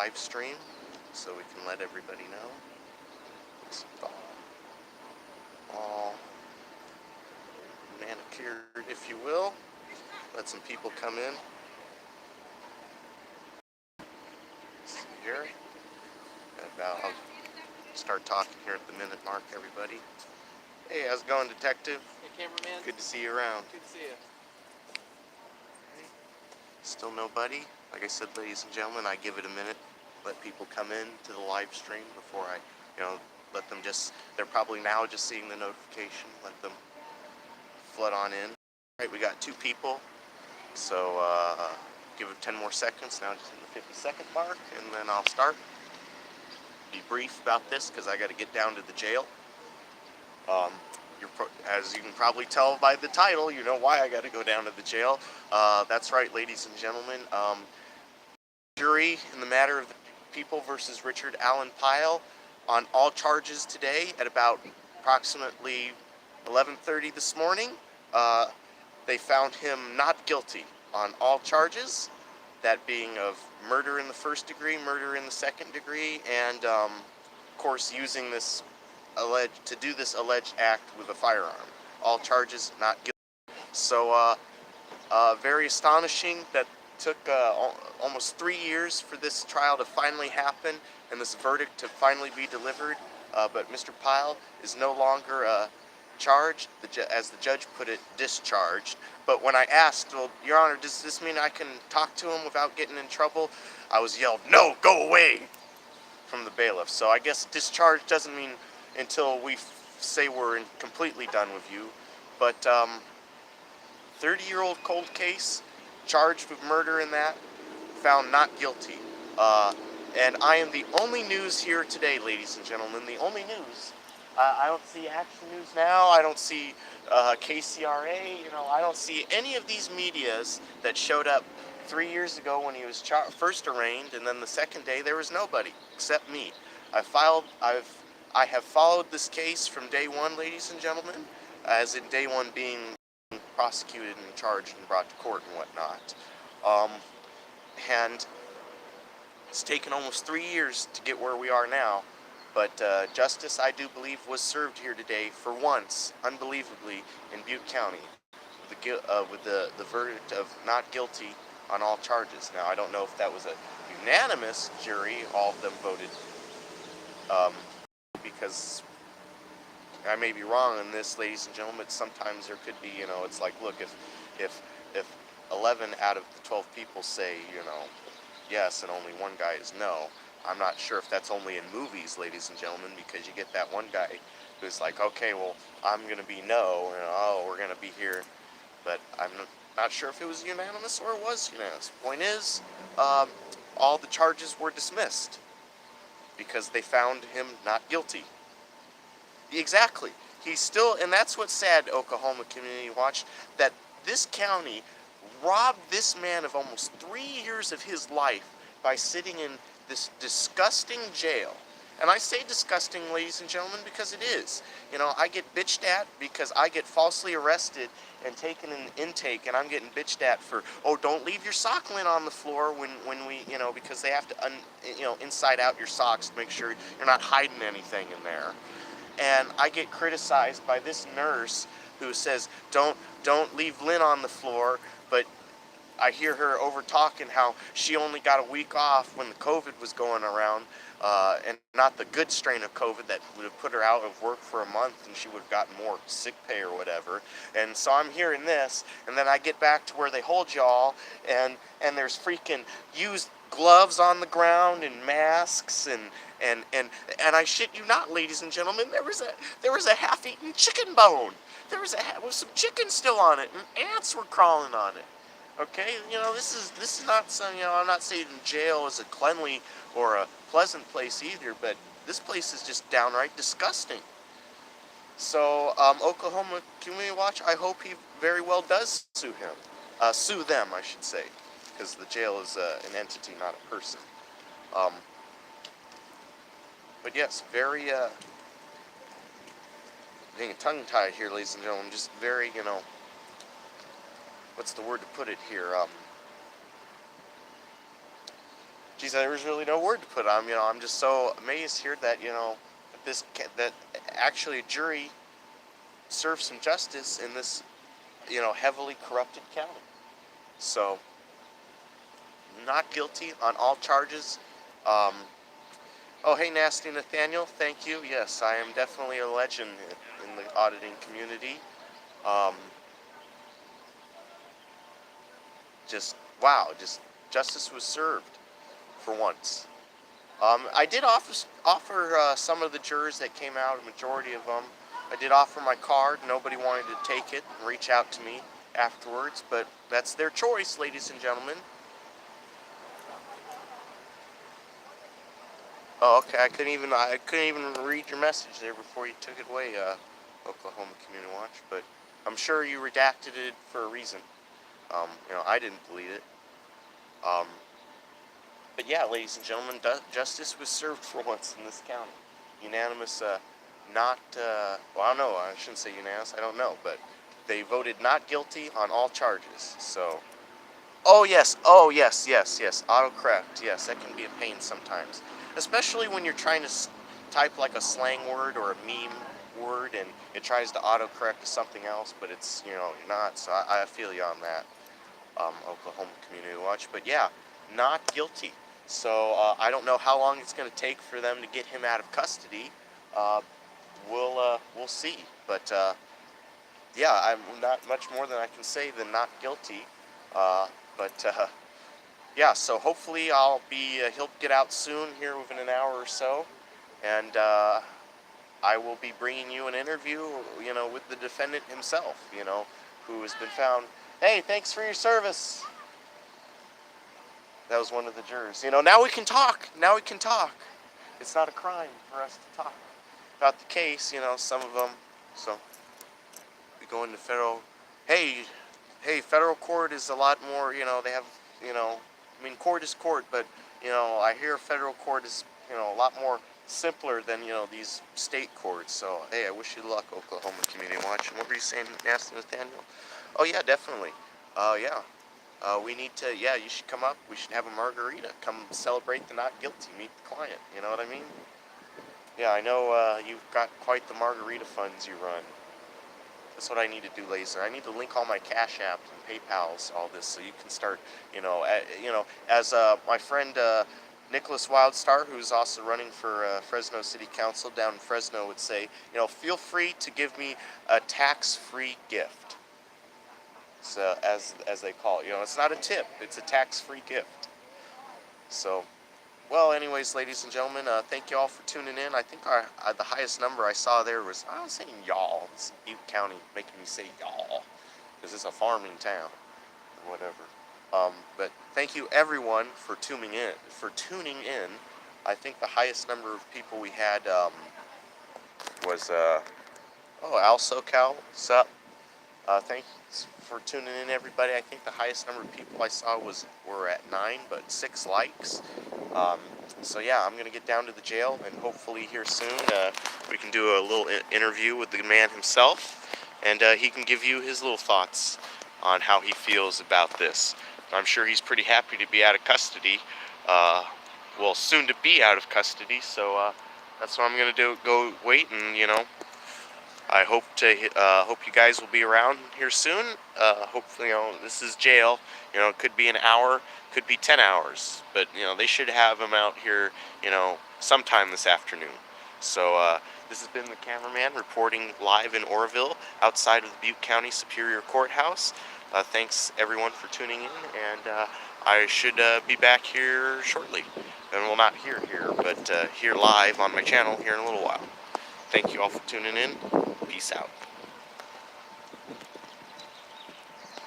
live stream so we can let everybody know. It's all manicured, if you will. Let some people come in. See here. I'll start talking here at the minute mark, everybody. Hey, how's it going, Detective? Hey, cameraman. Good to see you around. Good to see you. Still nobody. Like I said, ladies and gentlemen, I give it a minute. Let people come in to the live stream before I, let them they're probably now just seeing the notification. Let them flood on in. All right, we got 2 people. So give it 10 more seconds. Now just in the 50-second mark, and then I'll start. Be brief about this because I got to get down to the jail. As you can probably tell by the title, you know why I got to go down to the jail. That's right, ladies and gentlemen. Jury in the matter of the People versus Richard Allen Pyle on all charges today at about approximately 11:30 this morning. They found him not guilty on all charges, that being of murder in the 1st degree, murder in the 2nd degree, and of course using this alleged act with a firearm. All charges not guilty. So very astonishing that took almost 3 years for this trial to finally happen and this verdict to finally be delivered. But Mr. Pyle is no longer charged, as the judge put it, discharged. But when I asked, well, Your Honor, does this mean I can talk to him without getting in trouble? I was yelled, "No, go away," from the bailiff. So I guess discharge doesn't mean until we say we're completely done with you. But 30-year-old cold case, charged with murder in that, found not guilty. And I am the only news here today, ladies and gentlemen, the only news. I don't see Action News Now, I don't see KCRA, I don't see any of these medias that showed up 3 years ago when he was first arraigned, and then the second day there was nobody except me. I have followed this case from day one, ladies and gentlemen, as in day one being prosecuted and charged and brought to court and whatnot. And it's taken almost 3 years to get where we are now, but justice, I do believe, was served here today for once, unbelievably, in Butte County, with the verdict of not guilty on all charges. Now, I don't know if that was a unanimous jury, all of them voted, because I may be wrong on this, ladies and gentlemen, but sometimes there could be, it's like, look, if 11 out of the 12 people say, yes, and only one guy is no, I'm not sure if that's only in movies, ladies and gentlemen, because you get that one guy who's like, okay, well, I'm going to be no, we're going to be here, but I'm not sure if it was unanimous or it was unanimous. Point is, all the charges were dismissed because they found him not guilty. Exactly. He's still, and that's what's sad, Oklahoma Community Watch, that this county robbed this man of almost 3 years of his life by sitting in this disgusting jail. And I say disgusting, ladies and gentlemen, because it is. I get bitched at because I get falsely arrested and taken in intake, and I'm getting bitched at for, don't leave your sock lint on the floor when we, because they have to, inside out your socks to make sure you're not hiding anything in there. And I get criticized by this nurse who says, don't leave lint on the floor, but I hear her over talking how she only got a week off when the COVID was going around, and not the good strain of COVID that would have put her out of work for a month and she would have gotten more sick pay or whatever. And so I'm hearing this, and then I get back to where they hold y'all, and there's freaking used gloves on the ground and masks, and I shit you not, ladies and gentlemen, there was a half-eaten chicken bone. There was some chicken still on it, and ants were crawling on it. Okay, this is not some, I'm not saying jail is a cleanly or a pleasant place either, but this place is just downright disgusting. So, Oklahoma Community Watch, I hope he very well does sue them, I should say, because the jail is an entity, not a person. But yes, very, being tongue-tied here, ladies and gentlemen, just very, what's the word to put it here, geez, there's really no word to put on. You know, I'm just so amazed here that, you know, that actually a jury served some justice in this, you know, heavily corrupted county. So, not guilty on all charges. Um, oh, hey, Nasty Nathaniel, thank you. Yes, I am definitely a legend in the auditing community. Um, just, wow, just justice was served for once. I did offer some of the jurors that came out, a majority of them, I did offer my card. Nobody wanted to take it and reach out to me afterwards, but that's their choice, ladies and gentlemen. Oh, okay. I couldn't even read your message there before you took it away, Oklahoma Community Watch. But I'm sure you redacted it for a reason. You know, I didn't delete it. Um, but yeah, ladies and gentlemen, justice was served for once in this county. Unanimous, not. Well, I don't know. I shouldn't say unanimous. I don't know, but they voted not guilty on all charges. So. Oh yes, yes. Autocorrect, yes, that can be a pain sometimes. Especially when you're trying to type like a slang word or a meme word and it tries to autocorrect to something else, but it's, you know, not. So I feel you on that, Oklahoma Community Watch. But yeah, not guilty. So I don't know how long it's going to take for them to get him out of custody. Uh, we'll see. But yeah, I'm not much more than I can say than not guilty. But yeah, so hopefully he'll get out soon here within an hour or so, and I will be bringing you an interview, you know, with the defendant himself, you know, who has been found. Hey, thanks for your service. That was one of the jurors. You know, now we can talk. Now we can talk. It's not a crime for us to talk about the case, you know, some of them. So we go into federal. Hey, federal court is a lot more, you know, they have, you know, I mean, court is court, but, you know, I hear federal court is, you know, a lot more simpler than, you know, these state courts. So, hey, I wish you luck, Oklahoma Community Watch. And what were you saying, Nasty Nathaniel? Oh, yeah, definitely. Yeah. We need to, yeah, you should come up. We should have a margarita. Come celebrate the not guilty. Meet the client. You know what I mean? Yeah, I know you've got quite the margarita funds you run. That's what I need to do, Laser. I need to link all my Cash Apps and PayPal's, all this, so you can start, you know, as my friend Nicholas Wildstar, who's also running for Fresno City Council down in Fresno, would say, you know, feel free to give me a tax-free gift. So as they call it, you know, it's not a tip; it's a tax-free gift. So. Well, anyways, ladies and gentlemen, thank you all for tuning in. I think the highest number I saw there was, I was saying y'all. It's Butte County making me say y'all, because it's a farming town, or whatever. But thank you everyone for tuning in. I think the highest number of people we had was, Al SoCal, sup? Thanks for tuning in, everybody. I think the highest number of people I saw were at 9, but 6 likes. So yeah, I'm gonna get down to the jail, and hopefully here soon we can do a little interview with the man himself, and he can give you his little thoughts on how he feels about this. I'm sure he's pretty happy to be out of custody. Well, soon to be out of custody. So that's what I'm gonna do. Go wait, and you know. I hope you guys will be around here soon. Hopefully, you know, this is jail. You know, it could be an hour, could be 10 hours, but you know, they should have him out here, you know, sometime this afternoon. So this has been the cameraman reporting live in Oroville, outside of the Butte County Superior Courthouse. Thanks everyone for tuning in, and I should be back here shortly. And well, not here, but here live on my channel here in a little while. Thank you all for tuning in. Peace out.